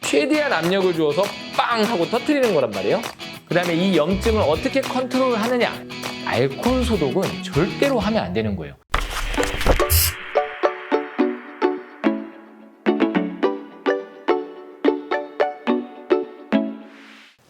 최대한 압력을 주어서 빵 하고 터트리는 거란 말이에요. 그 다음에 이 염증을 어떻게 컨트롤하느냐? 알코올 소독은 절대로 하면 안 되는 거예요.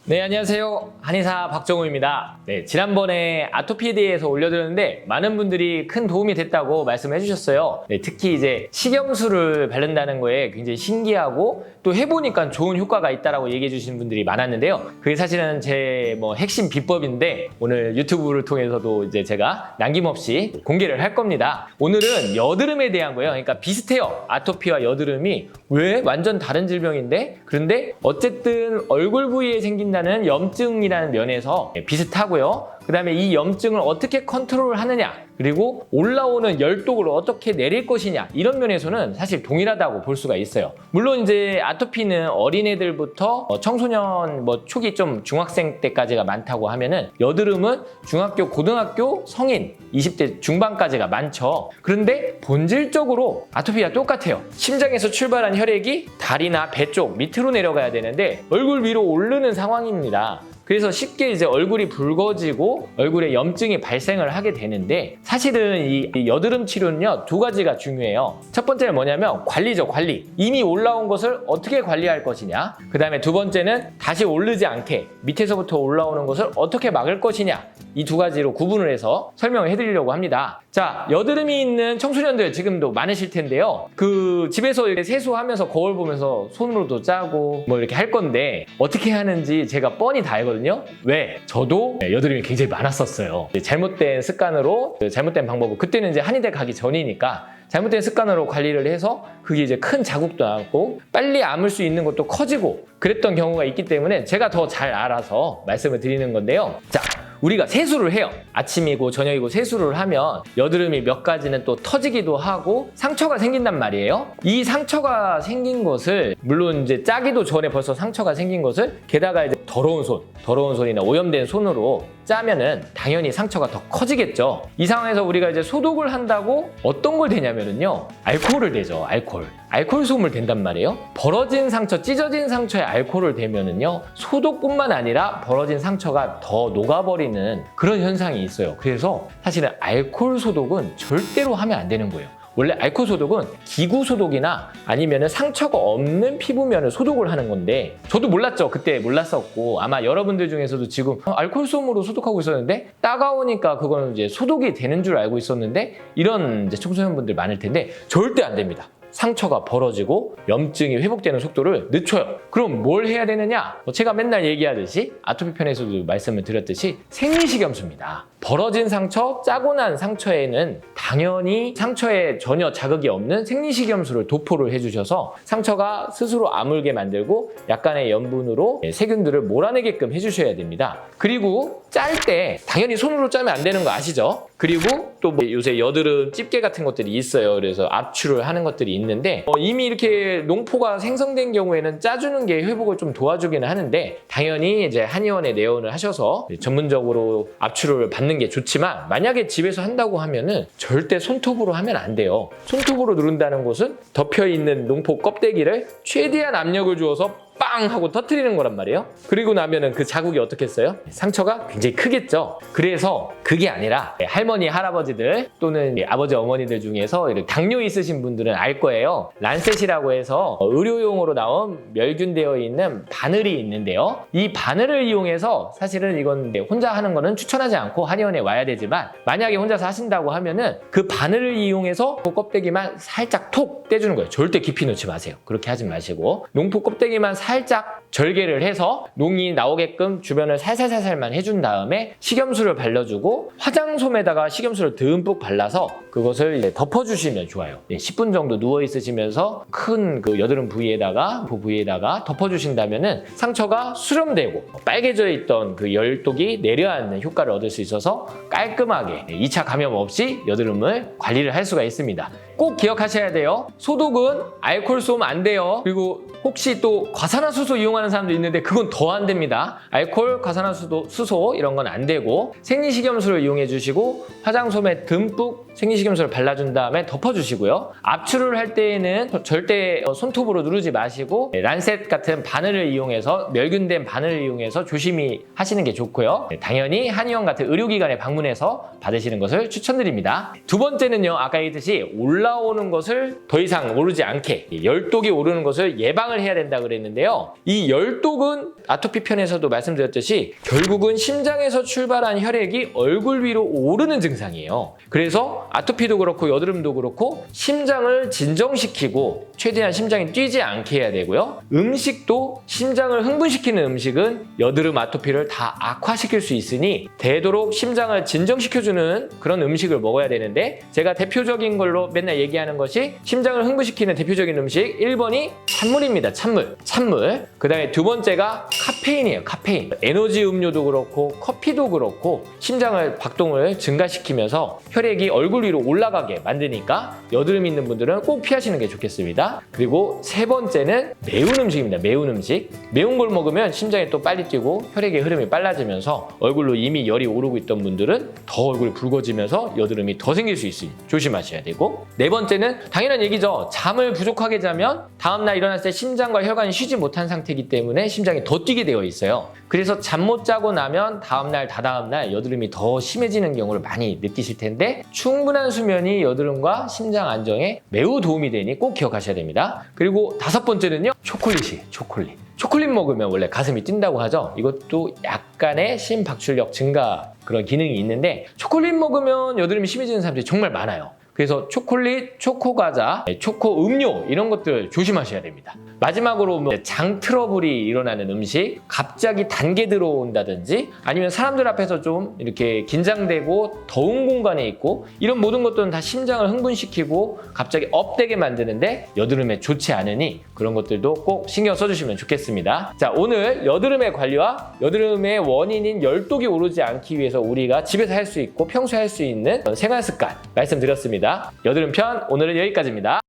네, 안녕하세요. 한의사 박정우입니다. 네, 지난번에 아토피에 대해서 올려드렸는데 많은 분들이 큰 도움이 됐다고 말씀해 주셨어요. 네, 특히 이제 식염수를 바른다는 거에 굉장히 신기하고 또 해보니까 좋은 효과가 있다라고 얘기해 주시는 분들이 많았는데요. 그게 사실은 제 핵심 비법인데 오늘 유튜브를 통해서도 이제 제가 남김없이 공개를 할 겁니다. 오늘은 여드름에 대한 거예요. 그러니까 비슷해요. 아토피와 여드름이 왜 완전 다른 질병인데 그런데 어쨌든 얼굴 부위에 생긴다는 염증이라는 면에서 비슷하고요. 그 다음에 이 염증을 어떻게 컨트롤하느냐 그리고 올라오는 열독을 어떻게 내릴 것이냐 이런 면에서는 사실 동일하다고 볼 수가 있어요. 물론 이제 아토피는 어린애들부터 청소년 초기 좀 중학생 때까지가 많다고 하면은 여드름은 중학교, 고등학교, 성인 20대 중반까지가 많죠. 그런데 본질적으로 아토피와 똑같아요. 심장에서 출발한 혈액이 다리나 배 쪽 밑으로 내려가야 되는데 얼굴 위로 오르는 상황입니다. 그래서 쉽게 이제 얼굴이 붉어지고 얼굴에 염증이 발생을 하게 되는데 사실은 이 여드름 치료는요 두 가지가 중요해요. 첫 번째는 뭐냐면 관리죠, 관리. 이미 올라온 것을 어떻게 관리할 것이냐. 그 다음에 두 번째는 다시 오르지 않게 밑에서부터 올라오는 것을 어떻게 막을 것이냐. 이 두 가지로 구분을 해서 설명을 해드리려고 합니다. 자, 여드름이 있는 청소년들 지금도 많으실 텐데요. 그 집에서 이렇게 세수하면서 거울 보면서 손으로도 짜고 이렇게 할 건데 어떻게 하는지 제가 뻔히 다 알거든요. 왜? 저도 여드름이 굉장히 많았었어요. 잘못된 습관으로, 잘못된 방법으로 그때는 이제 한의대 가기 전이니까 잘못된 습관으로 관리를 해서 그게 이제 큰 자국도 남고 빨리 아물 수 있는 것도 커지고 그랬던 경우가 있기 때문에 제가 더 잘 알아서 말씀을 드리는 건데요. 자, 우리가 세수를 해요. 아침이고 저녁이고 세수를 하면 여드름이 몇 가지는 또 터지기도 하고 상처가 생긴단 말이에요. 이 상처가 생긴 것을 물론 이제 짜기도 전에 벌써 상처가 생긴 것을 게다가 이제 더러운 손이나 오염된 손으로 짜면은 당연히 상처가 더 커지겠죠. 이 상황에서 우리가 이제 소독을 한다고 어떤 걸 대냐면은요. 알코올을 대죠. 알코올 솜을 댄단 말이에요. 벌어진 상처, 찢어진 상처에 알코올을 대면은요. 소독뿐만 아니라 벌어진 상처가 더 녹아버리는 그런 현상이 있어요. 그래서 사실은 알코올 소독은 절대로 하면 안 되는 거예요. 원래 알코올 소독은 기구 소독이나 아니면 상처가 없는 피부면을 소독을 하는 건데 저도 몰랐죠. 그때 몰랐었고 아마 여러분들 중에서도 지금 알코올 솜으로 소독하고 있었는데 따가우니까 그거는 이제 소독이 되는 줄 알고 있었는데 이런 이제 청소년분들 많을 텐데 절대 안 됩니다. 상처가 벌어지고 염증이 회복되는 속도를 늦춰요. 그럼 뭘 해야 되느냐? 제가 맨날 얘기하듯이 아토피 편에서도 말씀을 드렸듯이 생리식염수입니다. 벌어진 상처, 짜고 난 상처에는 당연히 상처에 전혀 자극이 없는 생리식염수를 도포를 해주셔서 상처가 스스로 아물게 만들고 약간의 염분으로 세균들을 몰아내게끔 해주셔야 됩니다. 그리고 짤 때 당연히 손으로 짜면 안 되는 거 아시죠? 그리고 또 요새 여드름 집게 같은 것들이 있어요. 그래서 압출을 하는 것들이 있는데 이미 이렇게 농포가 생성된 경우에는 짜주는 게 회복을 좀 도와주기는 하는데 당연히 이제 한의원에 내원을 하셔서 전문적으로 압출을 받는 게 좋지만 만약에 집에서 한다고 하면은 절대 손톱으로 하면 안 돼요. 손톱으로 누른다는 것은 덮여있는 농포 껍데기를 최대한 압력을 주어서 빵 하고 터트리는 거란 말이에요. 그리고 나면은 그 자국이 어떻겠어요? 상처가 굉장히 크겠죠. 그래서 그게 아니라 할머니, 할아버지들 또는 아버지, 어머니들 중에서 당뇨 있으신 분들은 알 거예요. 란셋이라고 해서 의료용으로 나온 멸균되어 있는 바늘이 있는데요. 이 바늘을 이용해서 사실은 이건 혼자 하는 거는 추천하지 않고 한의원에 와야 되지만 만약에 혼자서 하신다고 하면은 그 바늘을 이용해서 그 껍데기만 살짝 톡 떼주는 거예요. 절대 깊이 넣지 마세요. 그렇게 하지 마시고 농포 껍데기만 살짝 절개를 해서 농이 나오게끔 주변을 살살살살만 해준 다음에 식염수를 발라주고 화장솜에다가 식염수를 듬뿍 발라서 그것을 덮어주시면 좋아요. 10분 정도 누워있으시면서 큰 그 여드름 부위에다가 덮어주신다면은 상처가 수렴되고 빨개져 있던 그 열독이 내려앉는 효과를 얻을 수 있어서 깔끔하게 2차 감염 없이 여드름을 관리를 할 수가 있습니다. 꼭 기억하셔야 돼요. 소독은 알코올 쏘면 안 돼요. 그리고 혹시 또 과산화수소 이용하는 사람도 있는데 그건 더 안 됩니다. 알코올, 과산화수소 이런 건 안 되고 생리식염수를 이용해 주시고 화장솜에 듬뿍 생리식염수를 발라준 다음에 덮어주시고요. 압출을 할 때에는 절대 손톱으로 누르지 마시고 란셋 같은 바늘을 이용해서 멸균된 바늘을 이용해서 조심히 하시는 게 좋고요. 당연히 한의원 같은 의료기관에 방문해서 받으시는 것을 추천드립니다. 두 번째는요. 아까 얘기했듯이 올라오는 것을 더 이상 오르지 않게 열독이 오르는 것을 예방을 해야 된다 그랬는데요. 이 열독은 아토피 편에서도 말씀드렸듯이 결국은 심장에서 출발한 혈액이 얼굴 위로 오르는 증상이에요. 그래서 아토피도 그렇고 여드름도 그렇고 심장을 진정시키고 최대한 심장이 뛰지 않게 해야 되고요. 음식도 심장을 흥분시키는 음식은 여드름 아토피를 다 악화시킬 수 있으니 되도록 심장을 진정시켜주는 그런 음식을 먹어야 되는데 제가 대표적인 걸로 맨날 얘기하는 것이 심장을 흥분시키는 대표적인 음식 1번이 찬물입니다. 찬물. 그 다음에 두 번째가 카페인이에요. 카페인. 에너지 음료도 그렇고 커피도 그렇고 심장을 박동을 증가시키면서 혈액이 얼굴 위로 올라가게 만드니까 여드름 있는 분들은 꼭 피하시는 게 좋겠습니다. 그리고 세 번째는 매운 음식입니다. 매운 음식. 매운 걸 먹으면 심장이 또 빨리 뛰고 혈액의 흐름이 빨라지면서 얼굴로 이미 열이 오르고 있던 분들은 더 얼굴이 붉어지면서 여드름이 더 생길 수 있으니 조심하셔야 되고 네 번째는 당연한 얘기죠. 잠을 부족하게 자면 다음날 일어났을 때 심장과 혈관이 쉬지 못한 상태이기 때문에 심장이 더 뛰게 되어 있어요. 그래서 잠 못 자고 나면 다음날 다다음날 여드름이 더 심해지는 경우를 많이 느끼실 텐데 충분한 수면이 여드름과 심장 안정에 매우 도움이 되니 꼭 기억하셔야 됩니다. 그리고 다섯 번째는요. 초콜릿 먹으면 원래 가슴이 뛴다고 하죠. 이것도 약간의 심박출력 증가 그런 기능이 있는데 초콜릿 먹으면 여드름이 심해지는 사람들이 정말 많아요. 그래서 초콜릿, 초코과자, 초코 음료 이런 것들 조심하셔야 됩니다. 마지막으로 장 트러블이 일어나는 음식, 갑자기 단계 들어온다든지 아니면 사람들 앞에서 좀 이렇게 긴장되고 더운 공간에 있고 이런 모든 것들은 다 심장을 흥분시키고 갑자기 업되게 만드는데 여드름에 좋지 않으니 그런 것들도 꼭 신경 써주시면 좋겠습니다. 자, 오늘 여드름의 관리와 여드름의 원인인 열독이 오르지 않기 위해서 우리가 집에서 할 수 있고 평소에 할 수 있는 생활 습관 말씀드렸습니다. 여드름 편 오늘은 여기까지입니다.